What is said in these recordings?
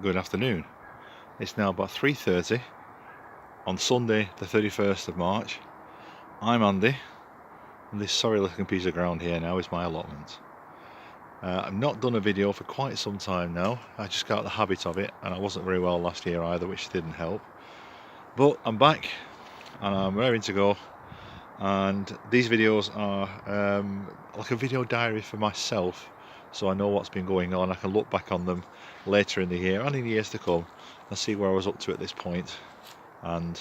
good afternoon. It's now about 3:30 on Sunday the 31st of March. I'm Andy, and this sorry looking piece of ground here now is my allotment. I've not done a video for quite some time now. I just got the habit of it, and I wasn't very well last year either, which didn't help. But I'm back and I'm raring to go, and these videos are like a video diary for myself, so I know what's been going on. I can look back on them later in the year and in years to come and see where I was up to at this point and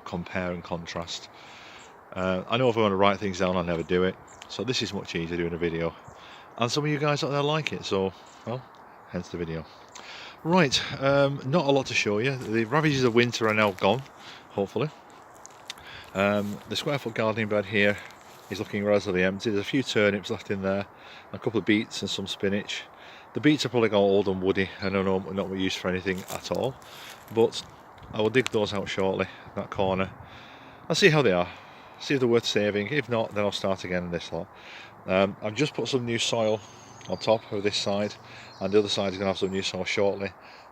compare and contrast. I know if I want to write things down, I'll never do it, so this is much easier doing a video, and some of you guys out there like it, so well, hence the video. Right, not a lot to show you. The ravages of winter are now gone, hopefully. The square foot gardening bed here is looking relatively empty. There's a few turnips left in there, a couple of beets and some spinach. The beets are probably gone old and woody and are not used for anything at all, but I will dig those out shortly, that corner, and see how they are, see if they're worth saving. If not, then I'll start again in this lot. I've just put some new soil on top of this side, and the other side is going to have some new soil shortly.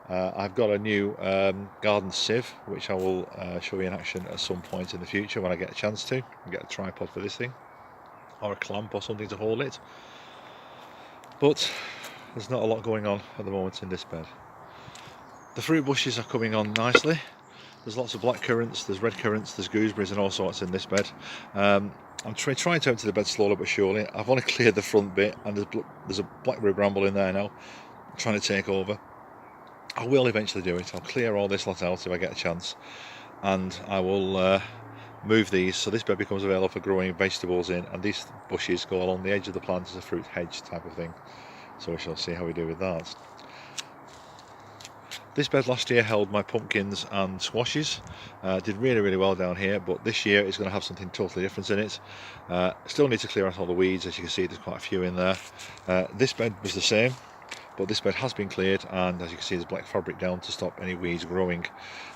I've got a new garden sieve, which I will show you in action at some point in the future when I get a chance to get a tripod for this thing, or a clamp or something to hold it. But there's not a lot going on at the moment in this bed. The fruit bushes are coming on nicely. There's lots of black currants, there's red currants, there's gooseberries and all sorts in this bed. I'm trying to empty the bed slowly but surely. I've only cleared the front bit, and there's a blackberry bramble in there now, trying to take over. I will eventually do it. I'll clear all this lot out if I get a chance, and I will move these so this bed becomes available for growing vegetables in, and these bushes go along the edge of the plant as a fruit hedge type of thing. So we shall see how we do with that. This bed last year held my pumpkins and squashes. Did really well down here, but this year it's going to have something totally different in it. Still need to clear out all the weeds. As you can see, there's quite a few in there. This bed was the same, but this bed has been cleared, and as you can see, there's black fabric down to stop any weeds growing.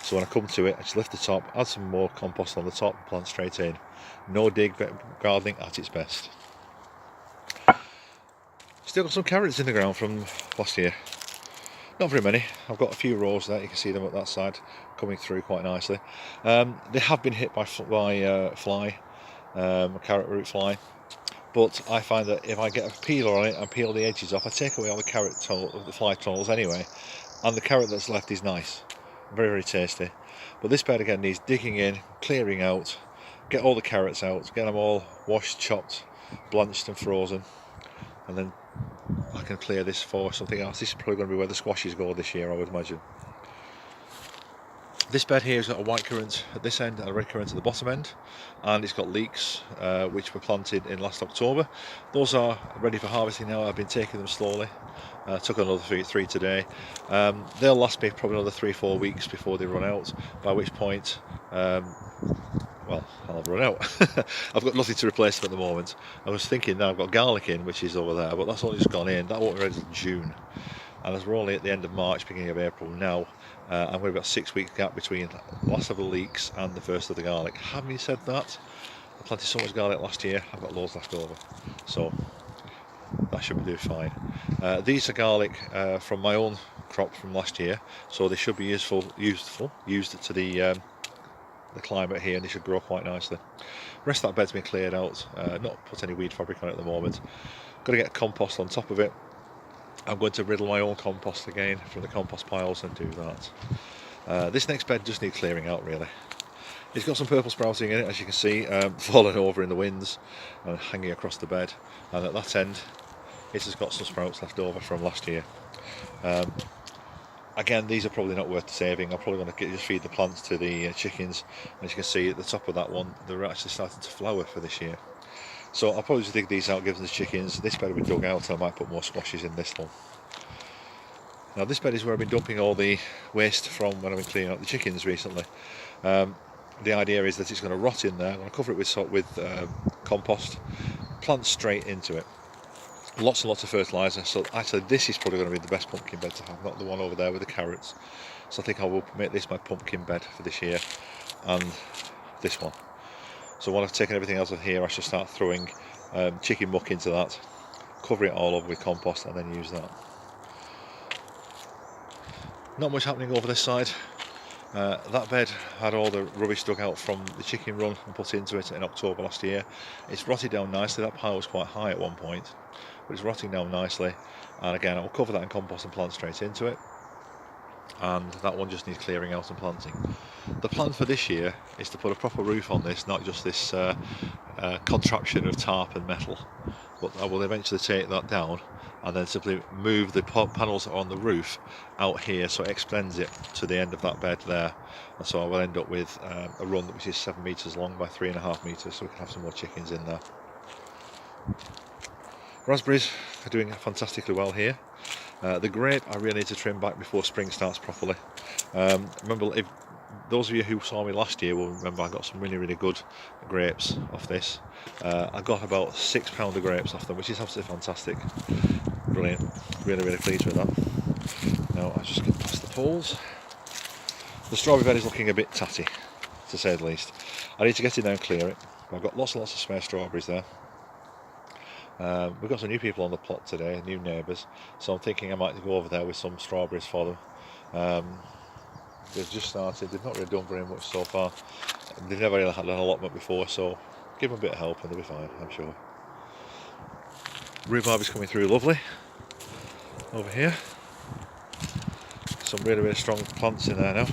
So when I come to it, I just lift the top, add some more compost on the top, and plant straight in. No dig gardening at its best. Still got some carrots in the ground from last year. Not very many. I've got a few rows there. You can see them at that side coming through quite nicely. They have been hit by fly, carrot root fly, but I find that if I get a peeler on it and peel the edges off, I take away all the fly tunnels anyway, and the carrot that's left is nice, very tasty. But this bed again needs digging in, clearing out, get all the carrots out, get them all washed, chopped, blanched and frozen, and then I can clear this for something else. This is probably going to be where the squashes go this year, I would imagine. This bed here has got a white currant at this end and a red currant at the bottom end, and it's got leeks which were planted in last October. Those are ready for harvesting now. I've been taking them slowly. Took another three today. They'll last me probably another 3-4 weeks before they run out, by which point well, I'll run out. I've got nothing to replace them at the moment. I was thinking now I've got garlic in, which is over there, but that's only just gone in. That won't be ready until June. And as we're only at the end of March, beginning of April now, and we've got a 6-week gap between the last of the leeks and the first of the garlic. Having said that, I planted so much garlic last year, I've got loads left over. So that should do fine. These are garlic from my own crop from last year, so they should be used to the climate here, and they should grow quite nicely. The rest of that bed's been cleared out, not put any weed fabric on it at the moment. Got to get compost on top of it. I'm going to riddle my own compost again from the compost piles and do that. This next bed just needs clearing out really. It's got some purple sprouting in it, as you can see, falling over in the winds and hanging across the bed, and at that end it has got some sprouts left over from last year. Again, these are probably not worth saving. I'm probably going to just feed the plants to the chickens. As you can see at the top of that one, they're actually starting to flower for this year. So I'll probably just dig these out, give them to the chickens. This bed will be dug out, and I might put more squashes in this one. Now this bed is where I've been dumping all the waste from when I've been cleaning out the chickens recently. The idea is that it's going to rot in there. I'm going to cover it with compost, plant straight into it. Lots and lots of fertiliser, so actually this is probably going to be the best pumpkin bed to have, not the one over there with the carrots. So I think I will make this my pumpkin bed for this year, and this one. So when I've taken everything else of here, I shall start throwing chicken muck into that, cover it all over with compost, and then use that. Not much happening over this side. That bed had all the rubbish dug out from the chicken run and put into it in October last year. It's rotted down nicely. That pile was quite high at one point, but it's rotting down nicely. And again, I'll cover that in compost and plant straight into it. And that one just needs clearing out and planting. The plan for this year is to put a proper roof on this, not just this contraption of tarp and metal, but I will eventually take that down and then simply move the panels that are on the roof out here so it extends it to the end of that bed there, and so I will end up with a run which is 7 metres long by 3.5 metres, so we can have some more chickens in there. Raspberries are doing fantastically well here. The grape I really need to trim back before spring starts properly. Remember, if those of you who saw me last year will remember I got some really good grapes off this. I got about £6 of grapes off them, which is absolutely fantastic. Brilliant, really pleased with that. Now I just get past the poles. The strawberry bed is looking a bit tatty, to say the least. I need to get in there and clear it. I've got lots and lots of spare strawberries there. We've got some new people on the plot today, new neighbours, so I'm thinking I might go over there with some strawberries for them. They've just started, they've not really done very much so far. They've never really had an allotment before, so give them a bit of help and they'll be fine, I'm sure. Rhubarb is coming through lovely over here. Some really strong plants in there now.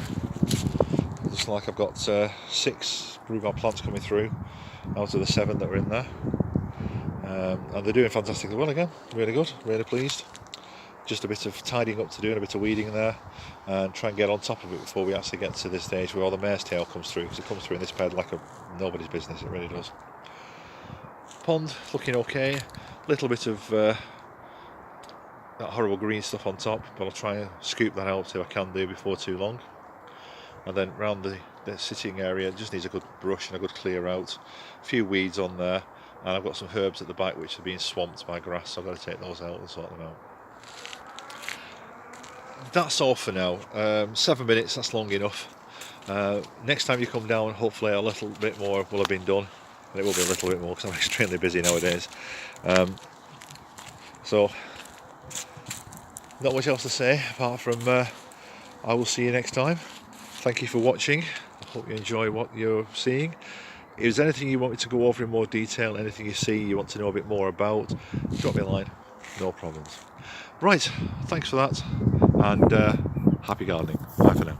Looks like I've got 6 rhubarb plants coming through out of the 7 that were in there. And they're doing fantastically well again, really good, really pleased. Just a bit of tidying up to do and a bit of weeding there, and try and get on top of it before we actually get to this stage where all the mare's tail comes through, because it comes through in this bed like nobody's business, it really does. Pond looking okay, little bit of that horrible green stuff on top, but I'll try and scoop that out if I can do before too long. And then round the sitting area, it just needs a good brush and a good clear out. A few weeds on there, and I've got some herbs at the back which are being swamped by grass, so I've got to take those out and sort them out. That's all for now. 7 minutes, that's long enough. Next time you come down, hopefully a little bit more will have been done, and it will be a little bit more because I'm extremely busy nowadays. So not much else to say apart from I will see you next time. Thank you for watching. I hope you enjoy what you're seeing. If there's anything you want me to go over in more detail, anything you see you want to know a bit more about, drop me a line, no problems. Right, thanks for that, and happy gardening. Bye for now.